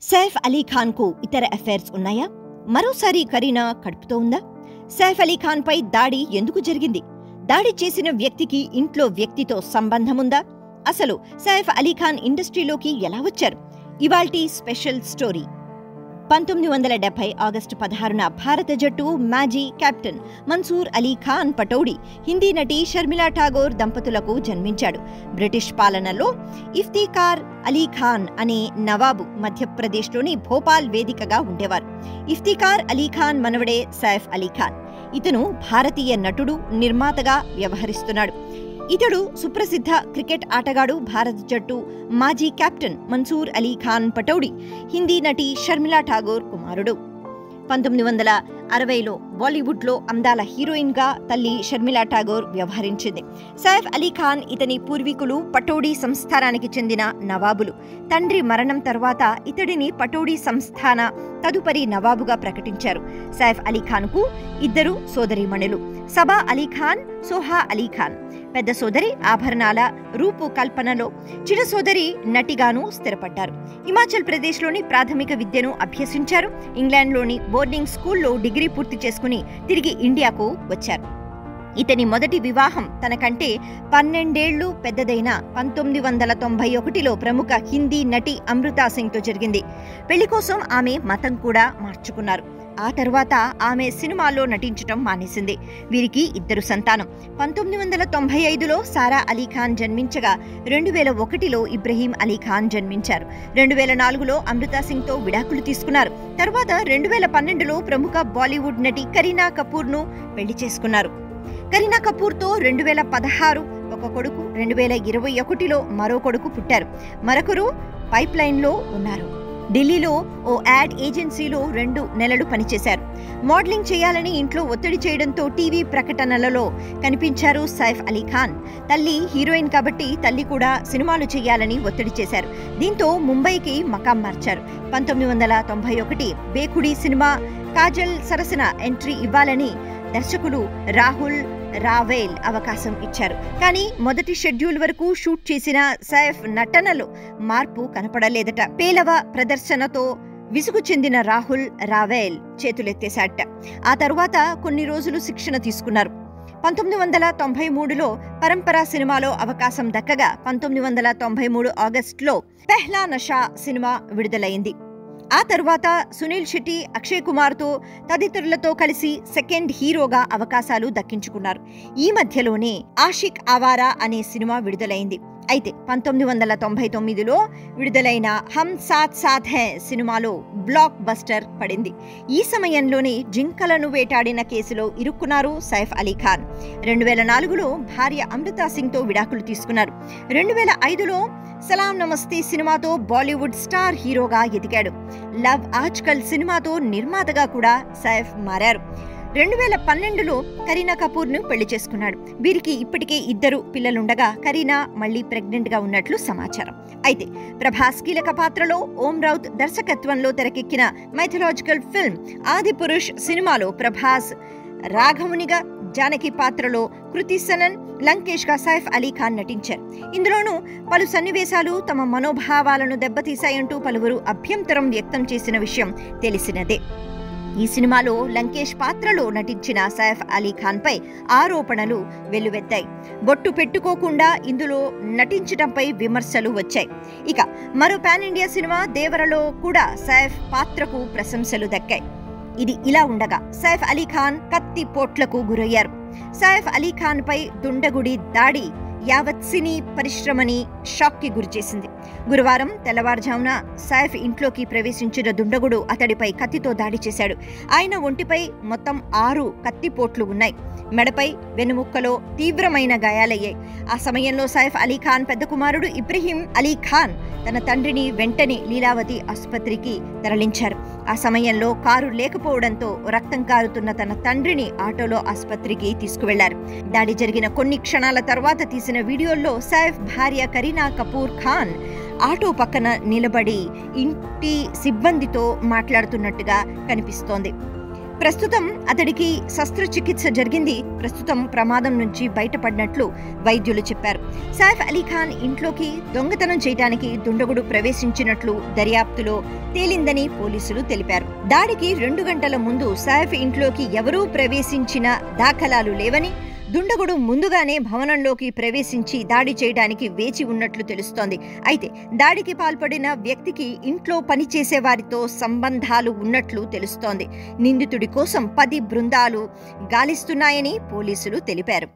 సైఫ్ అలీ ఖాన్ కు ఇతర అఫైర్స్ ఉన్నాయా? మరోసారి కరీనా కడుపుతో ఉందా? సైఫ్ అలీ ఖాన్ పై దాడి ఎందుకు జరిగింది? దాడి చేసిన వ్యక్తికి ఇంట్లో వ్యక్తితో సంబంధముందా? అసలు సైఫ్ అలీ ఖాన్ ఇండస్ట్రీలోకి ఎలా వచ్చారు? ఇవాల్టి స్పెషల్ స్టోరీ. 1970 ఆగస్టు 16న భారత జట్టు మాజీ కెప్టెన్ మన్సూర్ అలీ ఖాన్ పటౌడి హిందీ నటి షర్మిలా ఠాగోర్ దంపతులకు జన్మించాడు. బ్రిటిష్ పాలనలో ఇఫ్తికార్ అలీ ఖాన్ అనే నవాబు మధ్యప్రదేశ్లోని భోపాల్ వేదికగా ఉండేవారు. ఇఫ్తికార్ అలీ ఖాన్ మనవడే సైఫ్ అలీ ఖాన్. ఇతను భారతీయ నటుడు, నిర్మాతగా వ్యవహరిస్తున్నాడు. ఇతడు సుప్రసిద్ధ క్రికెట్ ఆటగాడు, భారత జట్టు మాజీ కెప్టెన్ మన్సూర్ అలీ ఖాన్ పటౌడి హిందీ నటి షర్మిలా ఠాగోర్ కుమారుడు. 1960లో బాలీవుడ్లో అందాల హీరోయిన్గా తల్లి షర్మిలా ఠాగోర్ వ్యవహరించింది. సైఫ్ అలీ ఖాన్ ఇతని పూర్వీకులు పటౌడీ సంస్థానానికి చెందిన నవాబులు. తండ్రి మరణం తర్వాత ఇతడిని పటౌడీ సంస్థాన తదుపరి నవాబుగా ప్రకటించారు. సైఫ్ అలీ ఖాన్కు ఇద్దరు సోదరీమణులు, సబా అలీ ఖాన్, సోహా అలీ ఖాన్. పెద్ద సోదరి ఆభరణాల రూపకల్పనలో, చిన్న సోదరి నటిగాను స్థిరపడ్డారు. హిమాచల్ ప్రదేశ్లోని ప్రాథమిక విద్యను అభ్యసించారు. ఇంగ్లాండ్లోని బోర్డింగ్ స్కూల్లో డిగ్రీ పూర్తి చేసుకుని తిరిగి ఇండియాకు వచ్చారు. ఇతని మొదటి వివాహం తనకంటే 12 ఏళ్లు పెద్దదైన 1991లో ప్రముఖ హిందీ నటి అమృతా సింగ్తో జరిగింది. పెళ్లి కోసం ఆమె మతం కూడా మార్చుకున్నారు. ఆ తర్వాత ఆమె సినిమాల్లో నటించడం మానేసింది. వీరికి ఇద్దరు సంతానం. 1995లో సారా అలీ ఖాన్ జన్మించగా 2001లో ఇబ్రహీం అలీ ఖాన్ జన్మించారు. 2004లో అమృతా సింగ్తో విడాకులు తీసుకున్నారు. తర్వాత 2012లో ప్రముఖ బాలీవుడ్ నటి కరీనా కపూర్ను పెళ్లి చేసుకున్నారు. కరీనా కపూర్తో 2016 ఒక కొడుకు, 2021లో మరో కొడుకు పుట్టారు. మరొకరు పైప్ లైన్లో ఉన్నారు. ఢిల్లీలో ఓ యాడ్ ఏజెన్సీలో 2 నెలలు పనిచేశారు. మోడలింగ్ చేయాలని ఇంట్లో ఒత్తిడి చేయడంతో టీవీ ప్రకటనలలో కనిపించారు సైఫ్ అలీ ఖాన్. తల్లి హీరోయిన్ కాబట్టి తల్లి కూడా సినిమాలు చేయాలని ఒత్తిడి చేశారు. దీంతో ముంబైకి మకాం మార్చారు. 1991 బేఖుడి సినిమా కాజల్ సరసన ఎంట్రీ ఇవ్వాలని దర్శకులు రాహుల్ రావేల్ అవకాశం ఇచ్చారు. కానీ మొదటి షెడ్యూల్ వరకు షూట్ చేసిన సైఫ్ నటనలో మార్పు కనపడలేదట. పేలవ ప్రదర్శనతో విసుగు చెందిన రాహుల్ రావేల్ చేతులెత్తేశాడట. ఆ తరువాత కొన్ని రోజులు శిక్షణ తీసుకున్నారు. 1993లో పరంపర సినిమాలో అవకాశం దక్కగా 1993 ఆగస్టులో పెహ్లా నషా సినిమా విడుదలైంది. ఆ తర్వాత సునీల్ శెట్టి, అక్షయ్ కుమార్తో తదితరులతో కలిసి సెకండ్ హీరోగా అవకాశాలు దక్కించుకున్నారు. ఈ మధ్యలోనే ఆషిక్ ఆవారా అనే సినిమా విడుదలైంది. అయితే 1999లో విడుదలైన హమ్ సాత్ సాత్ హై సినిమాలో బ్లాక్ బస్టర్ పడింది. ఈ సమయంలోనే జింకలను వేటాడిన కేసులో ఇరుక్కున్నారు సైఫ్ అలీ ఖాన్. 2004లో భార్య అమృతా సింగ్తో విడాకులు తీసుకున్నారు. 2005లో సలాం నమస్తే సినిమాతో బాలీవుడ్ స్టార్ హీరోగా ఎదిగాడు. లవ్ ఆజ్కల్ సినిమాతో నిర్మాతగా కూడా సైఫ్ మారారు. 2012లో కరీనా కపూర్ను పెళ్లి చేసుకున్నాడు. వీరికి ఇప్పటికే ఇద్దరు పిల్లలుండగా కరీనా మళ్లీ ప్రెగ్నెంట్ గా ఉన్నట్లు సమాచారం. అయితే ప్రభాస్ కీలక పాత్రలో ఓం రౌత్ దర్శకత్వంలో తెరకెక్కిన మైథలాజికల్ ఫిల్మ్ ఆదిపురుష్ సినిమాలో ప్రభాస్ రాఘవునిగా, జానకి పాత్రలో కృతి సనన్, లంకేష్ గా సైఫ్ అలీ ఖాన్ నటించారు. ఇందులోనూ పలు సన్నివేశాలు తమ మనోభావాలను దెబ్బతీశాయంటూ పలువురు అభ్యంతరం వ్యక్తం చేసిన విషయం తెలిసినదే. ఈ సినిమాలో లంకేష్ పాత్రలో నటించిన సైఫ్ అలీ ఖాన్ పై ఆరోపణలు వెల్లువెత్తాయి. బొట్టు పెట్టుకోకుండా ఇందులో నటించడంపై విమర్శలు వచ్చాయి. ఇక మరో పాన్ ఇండియా సినిమా దేవరలో కూడా సైఫ్ పాత్రకు ప్రశంసలు దక్కాయి. ఇది ఇలా ఉండగా సైఫ్ అలీ ఖాన్ కత్తి పోట్లకు గురయ్యారు. సైఫ్ అలీ ఖాన్ పై దుండగుడి దాడి యావత్ సినీ పరిశ్రమని షాక్ కి గురిచేసింది. గురువారం తెల్లవారుజామున సైఫ్ ఇంట్లోకి ప్రవేశించిన దుండగుడు అతడిపై కత్తితో దాడి చేశాడు. ఆయన ఒంటిపై మొత్తం 6 కత్తిపోట్లు ఉన్నాయి. మెడపై, వెనుముక్కలో తీవ్రమైన గాయాలయ్యాయి. ఆ సమయంలో సైఫ్ అలీ ఖాన్ పెద్ద కుమారుడు ఇబ్రహీం అలీ ఖాన్ తన తండ్రిని వెంటనే లీలావతి ఆసుపత్రికి తరలించారు. ఆ సమయంలో కారు లేకపోవడంతో రక్తం కారుతున్న తన తండ్రిని ఆటోలో ఆసుపత్రికి తీసుకువెళ్లారు. దాడి జరిగిన కొన్ని క్షణాల తర్వాత తీసిన వీడియోల్లో సైఫ్ భార్య కరీనా కపూర్ ఖాన్ ఆటో పక్కన నిలబడి ఇంటి సిబ్బందితో మాట్లాడుతున్నట్టుగా కనిపిస్తోంది. ప్రస్తుతం అతడికి శస్త్రచికిత్స జరిగింది. ప్రస్తుతం ప్రమాదం నుంచి బయటపడినట్లు వైద్యులు చెప్పారు. సైఫ్ అలీ ఖాన్ ఇంట్లోకి దొంగతనం చేయడానికి దుండగుడు ప్రవేశించినట్లు దర్యాప్తులో తేలిందని పోలీసులు తెలిపారు. దాడికి 2 గంటల ముందు సైఫ్ ఇంట్లోకి ఎవరూ ప్రవేశించిన దాఖలాలు లేవని, దుండగుడు ముందుగానే భవనంలోకి ప్రవేశించి దాడి చేయడానికి వేచి ఉన్నట్లు తెలుస్తోంది. అయితే దాడికి పాల్పడిన వ్యక్తికి ఇంట్లో పనిచేసే వారితో సంబంధాలు ఉన్నట్లు తెలుస్తోంది. నిందితుడి కోసం 10 బృందాలు గాలిస్తున్నాయని పోలీసులు తెలిపారు.